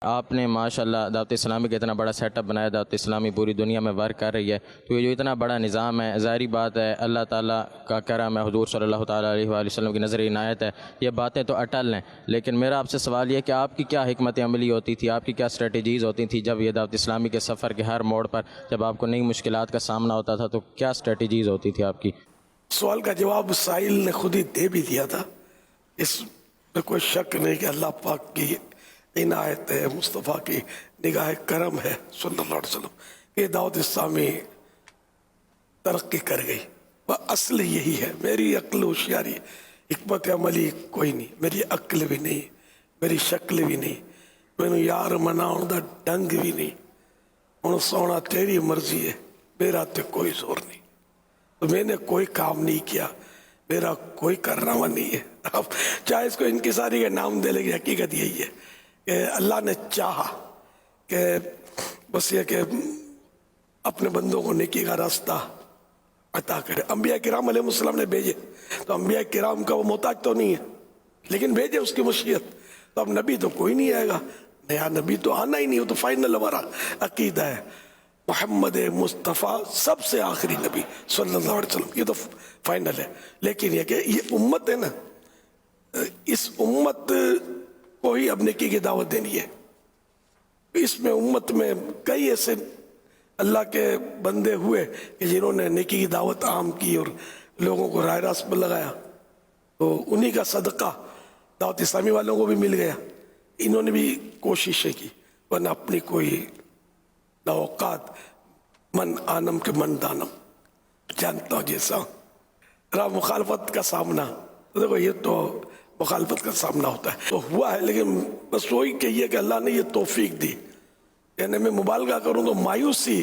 آپ نے ماشاءاللہ دعوت اسلامی کا اتنا بڑا سیٹ اپ بنایا، دعوت اسلامی پوری دنیا میں ورک کر رہی ہے، تو یہ جو اتنا بڑا نظام ہے، ظاہری بات ہے اللہ تعالیٰ کا کرم ہے، حضور صلی اللہ تعالیٰ علیہ وآلہ وسلم کی نظر عنایت ہے، یہ باتیں تو اٹل ہیں۔ لیکن میرا آپ سے سوال یہ ہے کہ آپ کی کیا حکمت عملی ہوتی تھی، آپ کی کیا اسٹریٹجیز ہوتی تھیں جب یہ دعوت اسلامی کے سفر کے ہر موڑ پر جب آپ کو نئی مشکلات کا سامنا ہوتا تھا، تو کیا اسٹریٹجیز ہوتی تھی آپ کی؟ سوال کا جواب سائل نے خود ہی دے بھی دیا تھا، اس میں کوئی شک نہیں کہ اللہ پاک کی عنایت ہے، مصطفیٰ کی نگاہ کرم ہے صلی اللہ علیہ وسلم کہ دعوت اسلامی ترقی کر گئی۔ وہ اصل یہی ہے، میری عقل ہوشیاری حکمت عملی کوئی نہیں، میری عقل بھی نہیں، میری شکل بھی نہیں، میں یار مناؤں دا ڈنگ بھی نہیں، ہوں سونا تیری مرضی ہے، میرا تے کوئی زور نہیں، تو میں نے کوئی کام نہیں کیا، میرا کوئی کارنامہ نہیں ہے۔ اب چاہے اس کو انکساری کا نام دے لے گی، حقیقت یہی ہے کہ اللہ نے چاہا کہ بس یہ کہ اپنے بندوں کو نیکی کا راستہ عطا کرے۔ انبیاء کرام علیہ السلام نے بھیجے، تو انبیاء کرام کا وہ محتاج تو نہیں ہے، لیکن بھیجے اس کی مشیت۔ تو اب نبی تو کوئی نہیں آئے گا، نیا نبی تو آنا ہی نہیں، وہ تو فائنل ہمارا عقیدہ ہے، محمد مصطفیٰ سب سے آخری نبی صلی اللہ علیہ وسلم، یہ تو فائنل ہے۔ لیکن یہ کہ یہ امت ہے نا، اس امت کو ہی اب نیکی کی دعوت دینی ہے۔ اس میں امت میں کئی ایسے اللہ کے بندے ہوئے کہ جنہوں نے نیکی کی دعوت عام کی اور لوگوں کو راہ راست پر لگایا، تو انہی کا صدقہ دعوت اسلامی والوں کو بھی مل گیا، انہوں نے بھی کوششیں کی، ورنہ اپنی کوئی اوقات من آنم کے من دانم، جانتا ہوں جیسا رہا مخالفت کا سامنا، تو دیکھو یہ تو مخالفت کا سامنا ہوتا ہے تو ہوا ہے، لیکن بس وہی کہیے کہ اللہ نے یہ توفیق دی۔ یعنی میں مبالغہ کروں تو مایوسی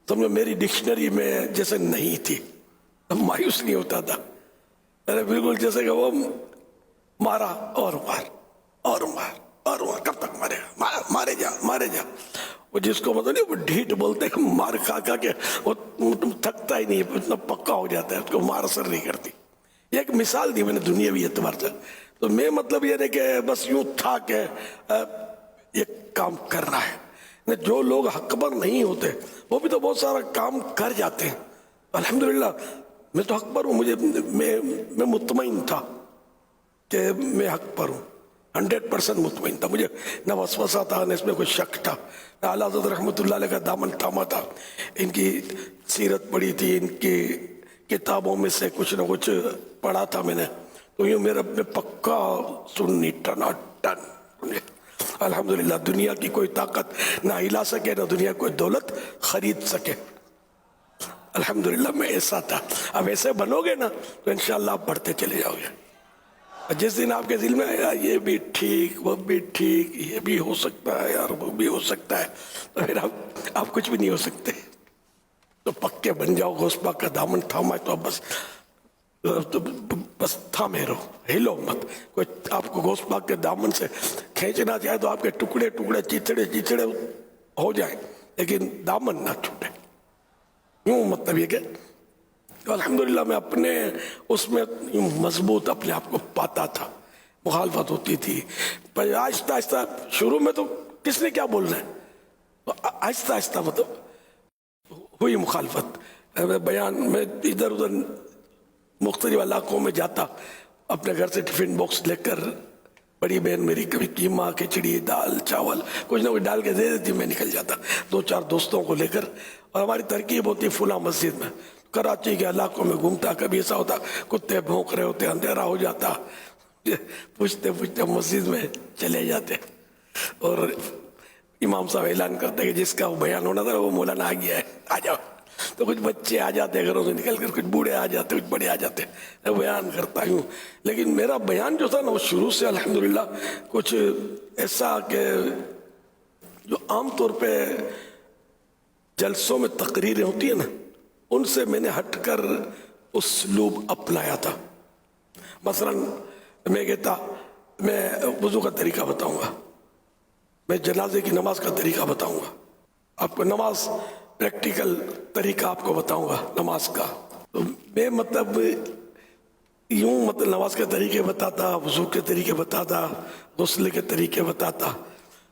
سمجھو میری ڈکشنری میں جیسے نہیں تھی، مایوس نہیں ہوتا تھا، بالکل جیسے کہ وہ مارا اور مار اور مار اور مار، کب تک مارے گا، مارے جا مارے جا۔ وہ جس کو مطلب نہیں، وہ ڈھیٹ بولتے ہیں، مار کھا کھا کے وہ تھکتا ہی نہیں، اتنا پکا ہو جاتا ہے، اس کو مار اثر نہیں کرتی۔ یہ ایک مثال دی میں نے دنیاوی اعتبار سے، تو میں مطلب یہ ہے کہ بس یوں تھا کہ یہ کام کر رہا ہے۔ جو لوگ حق پر نہیں ہوتے وہ بھی تو بہت سارا کام کر جاتے ہیں، الحمدللہ میں تو حق پر ہوں، میں مطمئن تھا کہ میں حق پر ہوں، 100% مطمئن تھا، مجھے نہ وسوسہ تھا نہ اس میں کوئی شک تھا۔ اعلیٰ حضرت رحمۃ اللہ علیہ کا دامن تھاما تھا، ان کی سیرت پڑھی تھی، ان کی کتابوں میں سے کچھ نہ کچھ پڑھا تھا میں نے، تو یہ میرا میں پکا سنی ٹنا ٹن۔ الحمدللہ دنیا کی کوئی طاقت نہ ہلا سکے، نہ دنیا کوئی دولت خرید سکے، الحمدللہ میں ایسا تھا۔ اب ایسے بنو گے نا تو انشاءاللہ آپ بڑھتے چلے جاؤ گے۔ جس دن آپ کے دل میں آیا یہ بھی ٹھیک وہ بھی ٹھیک، یہ بھی ہو سکتا ہے یار وہ بھی ہو سکتا ہے، تو پھر آپ کچھ بھی نہیں ہو سکتے، تو پکے بن جاؤ۔ غوث پاک کا دامن تھاما ہے تو اب بس تھامے رہو، ہلو مت۔ کوئی آپ کو غوث پاک کے دامن سے کھینچنا چاہے تو آپ کے ٹکڑے ٹکڑے چیچڑے چیچڑے ہو جائیں، لیکن دامن نہ چھوٹے۔ یوں مطلب یہ کہ الحمدللہ میں اپنے اس میں مضبوط اپنے آپ کو پاتا تھا، مخالفت ہوتی تھی، پر آہستہ آہستہ شروع میں تو کس نے کیا بولنا ہے، تو آہستہ آہستہ مطلب ہوئی مخالفت۔ بیان میں ادھر ادھر مختلف علاقوں میں جاتا، اپنے گھر سے ٹفن باکس لے کر، بڑی بہن میری کبھی قیمہ کھچڑی دال چاول کچھ نہ کچھ ڈال کے دے دیتی، میں نکل جاتا 2-4 دوستوں کو لے کر، اور ہماری ترکیب ہوتی فلاں مسجد میں، کراچی کے علاقوں میں گھومتا، کبھی ایسا ہوتا کتے بھونک رہے ہوتے، اندھیرا ہو جاتا، پوچھتے پوچھتے مسجد میں چلے جاتے، اور امام صاحب اعلان کرتے کہ جس کا وہ بیان ہونا تھا وہ مولانا آ گیا ہے، آ جاؤ۔ تو کچھ بچے آ جاتے گھروں سے نکل کر، کچھ بوڑھے آ جاتے، کچھ بڑے آ جاتے، میں بیان کرتا ہوں۔ لیکن میرا بیان جو تھا نا وہ شروع سے الحمدللہ کچھ ایسا کہ جو عام طور پہ جلسوں میں تقریریں ہوتی ہیں نا، ان سے میں نے ہٹ کر اسلوب اپنایا تھا۔ مثلا میں کہتا میں وضو کا طریقہ بتاؤں گا، میں جنازے کی نماز کا طریقہ بتاؤں گا، آپ کو نماز پریکٹیکل طریقہ آپ کو بتاؤں گا نماز کا۔ تو میں مطلب یوں مطلب نماز کے طریقے بتاتا، وضو کے طریقے بتاتا، غسل کے طریقے بتاتا،